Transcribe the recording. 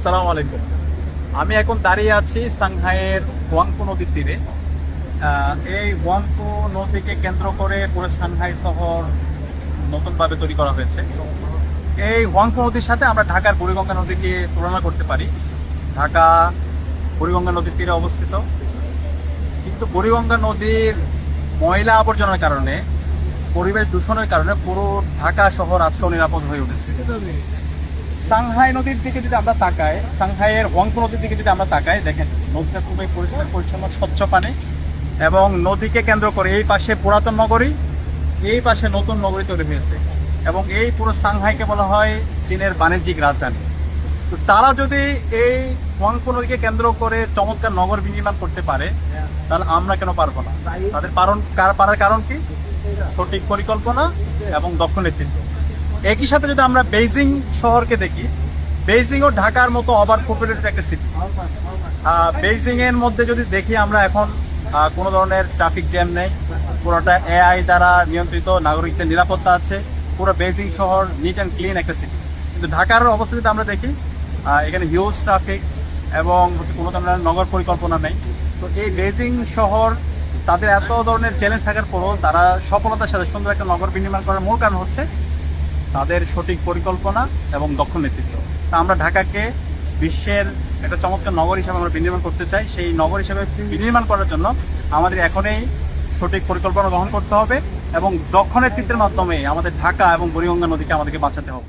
আসসালামু আলাইকুম। আমি এখন দাঁড়িয়ে আছি সাংহাইয়ের ওয়াংপো নদীর তীরে। এই ওয়াংপো নদীকে কেন্দ্র করে পুরো সাংহাই শহর নতুনভাবে তৈরি করা হয়েছে। এই ওয়াংপো নদীর সাথে আমরা ঢাকার বুড়িগঙ্গা নদীকে তুলনা করতে পারি। ঢাকা বুড়িগঙ্গা নদীর তীরে অবস্থিত, কিন্তু বুড়িগঙ্গা নদীর ময়লা আবর্জনার কারণে, পরিবেশ দূষণের কারণে পুরো ঢাকা শহর আজকেও নিরাপদ হয়ে উঠেছে। সাংহাই নদীর দিকে যদি আমরা তাকাই, সাংহাইয়ের ওয়াংপো নদীর দিকে যদি আমরা তাকাই, দেখেন নদীটা খুবই পরিষ্কার পরিচ্ছন্ন, স্বচ্ছ পানি, এবং নদীকে কেন্দ্র করে এই পাশে পুরাতন নগরী, এই পাশে নতুন নগরী তৈরি হয়েছে, এবং এই পুরো সাংহাইকে বলা হয় চীনের বাণিজ্যিক রাজধানী। তো তারা যদি এই ওয়াংপো নদীকে কেন্দ্র করে চমৎকার নগর বিনির্মাণ করতে পারে, তাহলে আমরা কেন পারবো না? তাদের পারার কারণ কি? সঠিক পরিকল্পনা এবং দক্ষ নেতৃত্ব। একই সাথে যদি আমরা বেইজিং শহরকে দেখি, বেইজিংও ঢাকার মতো ওভার পপুলেটেড একটা সিটি। বেইজিং এর মধ্যে যদি দেখি আমরা, এখন কোনো ধরনের ট্রাফিক জ্যাম নেই, পুরোটা এআই দ্বারা নিয়ন্ত্রিত, নাগরিকদের নিরাপত্তা আছে, পুরো বেইজিং শহর নিট অ্যান্ড ক্লিন একটা সিটি। কিন্তু ঢাকার অবস্থা যদি আমরা দেখি, এখানে হিউজ ট্রাফিক এবং কোনো ধরনের নগর পরিকল্পনা নেই। তো এই বেইজিং শহর, তাদের এত ধরনের চ্যালেঞ্জ থাকার পরও তারা সফলতার সাথে সুন্দর একটা নগর বিনির্মাণ করার মূল কারণ হচ্ছে তাদের সঠিক পরিকল্পনা এবং দক্ষ নেতৃত্ব। তা আমরা ঢাকাকে বিশ্বের একটা চমৎকার নগর হিসাবে আমরা বিনির্মাণ করতে চাই। সেই নগর হিসাবে বিনির্মাণ করার জন্য আমাদের এখনই সঠিক পরিকল্পনা গ্রহণ করতে হবে, এবং দক্ষ নেতৃত্বের মাধ্যমে আমাদের ঢাকা এবং বুড়িগঙ্গা নদীকে আমাদেরকে বাঁচাতে হবে।